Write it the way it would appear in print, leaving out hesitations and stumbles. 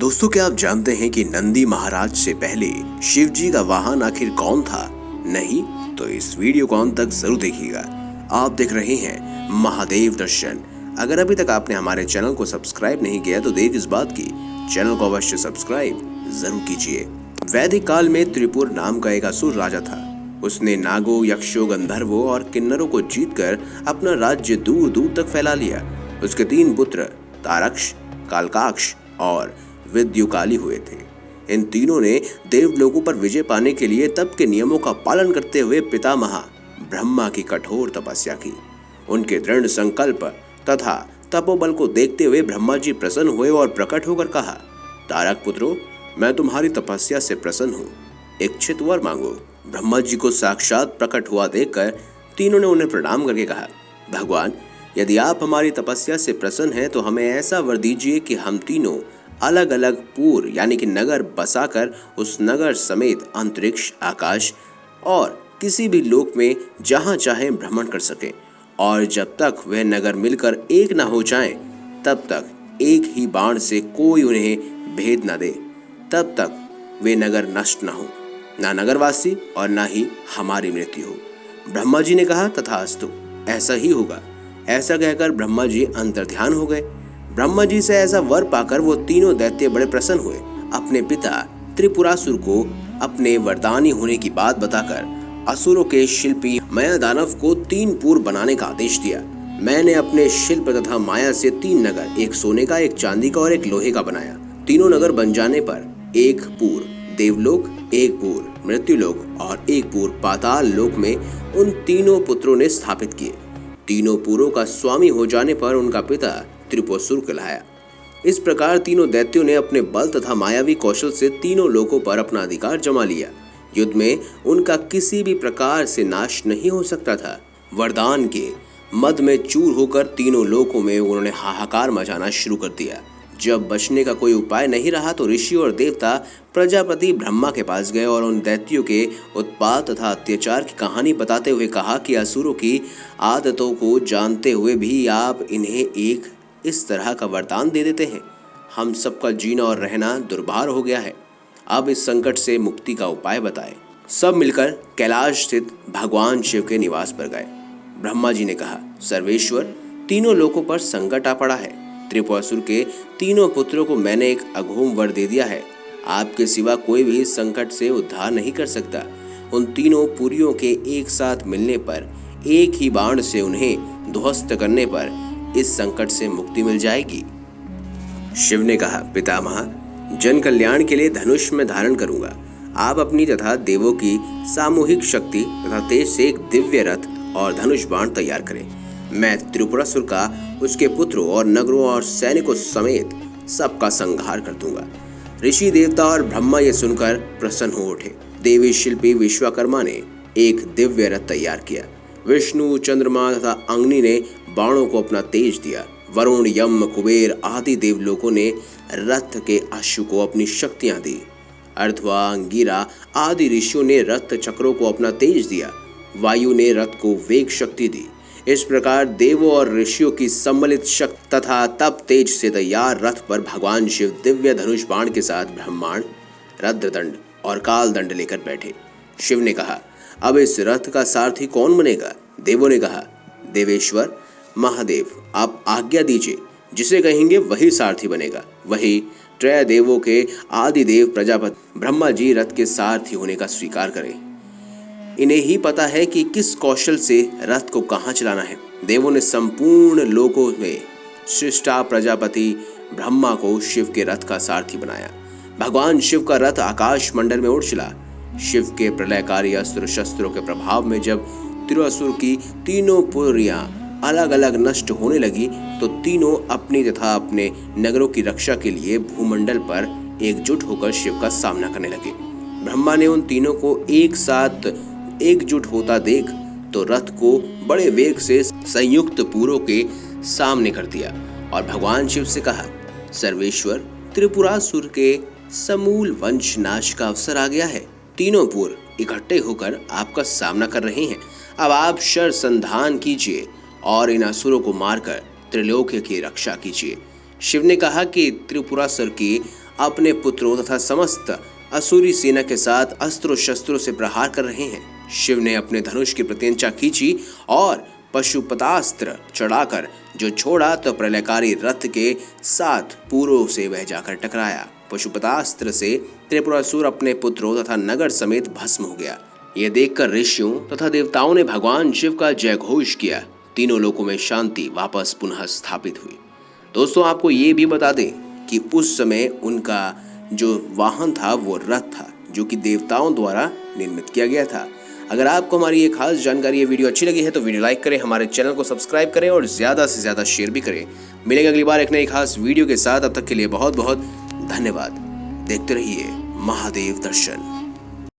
दोस्तों, क्या आप जानते हैं कि नंदी महाराज से पहले शिव जी का वाहन आखिर कौन था? नहीं तो इस वीडियो को अंत तक जरूर देखिएगा। आप देख रहे हैं महादेव दर्शन। अगर अभी तक आपने हमारे चैनल को सब्सक्राइब नहीं किया तो देर किस बात की, चैनल को अवश्य सब्सक्राइब जरूर कीजिए। वैदिक काल में त्रिपुर नाम का एक असुर राजा था। उसने नागों, यक्षों, गंधर्वों और किन्नरों को जीतकर अपना राज्य दूर दूर तक फैला लिया। उसके 3 पुत्र तारक्ष, कालकाक्ष और विद्युकाली हुए थे। इन तीनों ने देवलोकों पर विजय पाने के लिए तप के नियमों का पालन करते हुए पितामह ब्रह्मा की कठोर तपस्या की। उनके दृढ़ संकल्प तथा तपोबल को देखते हुए ब्रह्मा जी प्रसन्न हुए और प्रकट होकर कहा, तारक पुत्रों, मैं तुम्हारी तपस्या से प्रसन्न हूँ, इच्छित वर मांगो। ब्रह्मा जी को साक्षात प्रकट हुआ देखकर तीनों ने उन्हें प्रणाम करके कहा, भगवान, यदि आप हमारी तपस्या से प्रसन्न हैं तो हमें ऐसा वर दीजिए कि हम तीनों अलग अलग पुर यानी कि नगर बसाकर उस नगर समेत अंतरिक्ष, आकाश और किसी भी लोक में जहां चाहें भ्रमण कर सकें, और जब तक वह नगर मिलकर एक ना हो जाएं, तब तक एक ही बाण से कोई उन्हें भेद न दे, तब तक वे नगर नष्ट न हो, ना नगरवासी और ना ही हमारी मृत्यु हो। ब्रह्मा जी ने कहा, तथास्तु, ऐसा ही होगा। ऐसा कहकर ब्रह्मा जी अंतर्ध्यान हो गए। ब्रह्मा जी से ऐसा वर पाकर वो तीनों दैत्य बड़े प्रसन्न हुए। अपने पिता त्रिपुरासुर को अपने वरदानी होने की बात बताकर असुरों के शिल्पी माया दानव को 3 पुर बनाने का आदेश दिया। मैंने अपने शिल्प तथा माया से 3 नगर, एक सोने का, एक चांदी का और एक लोहे का बनाया। तीनों नगर बन जाने पर एक पुर देवलोक, एक पुर मृत्युलोक और एक पुर पाताल लोक में उन तीनों पुत्रों ने स्थापित किए। तीनों पुरों का स्वामी हो जाने पर उनका पिता त्रिपुरासुर कहलाया। इस प्रकार तीनों दैत्यों ने अपने बल तथा मायावी कौशल से तीनों लोकों पर अपना अधिकार जमा लिया। युद्ध में उनका किसी भी प्रकार से नाश नहीं हो सकता था। वरदान के मद में चूर होकर तीनों लोकों में उन्होंने हाहाकार मचाना शुरू कर दिया। जब बचने का कोई उपाय नहीं रहा तो ऋषि और देवता प्रजापति ब्रह्मा के पास गए और उन दैत्यों के उत्पात तथा अत्याचार की कहानी बताते हुए कहा कि असुरों की आदतों को जानते हुए भी आप इन्हें एक इस तरह का वरदान दे देते हैं। हम सबका जीना और रहना दुर्भार हो गया है। अब इस संकट से मुक्ति का उपाय बताएं। सब मिलकर कैलाश स्थित भगवान शिव के निवास पर गए। ब्रह्मा जी ने कहा, सर्वेश्वर, तीनों लोकों पर संकट आ पड़ा है। त्रिपुरासुर के तीनों पुत्रों को मैंने एक अघोम वर दे दिया है। आपके सिवा कोई भी इस संकट से उद्धार नहीं कर सकता। उन तीनों पुरियों के एक साथ मिलने पर, एक ही बाण से उन्हें ध्वस्त करने पर इस संकट से मुक्ति मिल जाएगी। शिव ने कहा, पितामह, जन कल्याण के लिए धनुष में धारण करूंगा। आप अपनी तथा देवों की सामूहिक शक्ति तथा तेज से एक दिव्य रथ और धनुष बाण तैयार करें। मैं त्रिपुरासुर का, उसके पुत्रों और नगरों और सैनिकों समेत सबका संहार कर दूंगा। ऋषि, देवता और ब्रह्मा ये सुनकर प्रसन्न हो उठे। देवी शिल्पी विश्वकर्मा ने एक दिव्य रथ तैयार किया। विष्णु, चंद्रमा तथा अग्नि ने बाणों को अपना तेज दिया। वरुण, यम, कुबेर आदि देवलोकों ने रथ के अश्व को अपनी शक्तियां दी। अर्ध्वा, अंगिरा आदि ऋषियों ने रथ चक्रों को अपना तेज दिया। वायु ने रथ को वेग शक्ति दी। इस प्रकार देवों और ऋषियों की सम्मिलित शक्ति तथा तप तेज से तैयार रथ पर भगवान शिव दिव्य धनुष बाण के साथ ब्रह्मांड, रुद्रदंड और कालदंड लेकर बैठे। शिव ने कहा, अब इस रथ का सारथी कौन बनेगा? देवों ने कहा, देवेश्वर महादेव, आप आज्ञा दीजिए, जिसे कहेंगे वही सारथी बनेगा। वही त्रय देवों के आदि देव प्रजापति ब्रह्मा जी रथ के सारथी होने का स्वीकार करें। इन्हें ही पता है कि किस कौशल से रथ को कहाँ चलाना है। देवों ने संपूर्ण लोकों में श्रेष्ठा प्रजापति ब्रह्मा को शिव के रथ का सारथी बनाया। भगवान शिव का रथ आकाश मंडल में उड़ चला। शिव के प्रलयकारी अस्त्र शस्त्रों के प्रभाव में जब त्रिपुरासुर की तीनों पुरियां अलग अलग नष्ट होने लगी तो तीनों अपनी तथा अपने नगरों की रक्षा के लिए भूमंडल पर एकजुट होकर शिव का सामना करने लगे। ब्रह्मा ने उन तीनों को एक साथ एकजुट होता देख तो रथ को बड़े वेग से संयुक्त पुरों के सामने कर दिया और भगवान शिव से कहा, सर्वेश्वर, त्रिपुरासुर के समूल वंश नाश का अवसर आ गया है। तीनों पुर इकट्ठे होकर आपका सामना कर रहे हैं। अब आप शर संधान कीजिए और इन असुरों को मारकर त्रिलोक की रक्षा कीजिए। शिव ने कहा कि त्रिपुरासुर की अपने पुत्रों तथा समस्त असुरी सेना के साथ अस्त्रों शस्त्रों से प्रहार कर रहे हैं। शिव ने अपने धनुष की प्रत्यंचा खींची और पशुपतास्त्र चढ़ाकर जो छोड़ा तो प्रलयकारी रथ के साथ पूर्व से वह जाकर टकराया। पशुपतास्त्र से त्रिपुरासुर अपने पुत्रों तथा नगर समेत भस्म हो गया। यह देखकर ऋषियों तथा देवताओं ने भगवान शिव का जय घोष किया। तीनों लोकों में शांति वापस पुनः स्थापित हुई। दोस्तों, आपको ये भी बता दें कि उस समय उनका जो वाहन था वो रथ था, जो कि देवताओं द्वारा निर्मित किया गया था। अगर आपको हमारी ये खास जानकारी, ये वीडियो अच्छी लगी है तो वीडियो लाइक करें, हमारे चैनल को सब्सक्राइब करें और ज़्यादा से ज़्यादा शेयर भी करें। मिलेंगे अगली बार एक नई खास वीडियो के साथ। अब तक के लिए बहुत बहुत धन्यवाद। देखते रहिए महादेव दर्शन।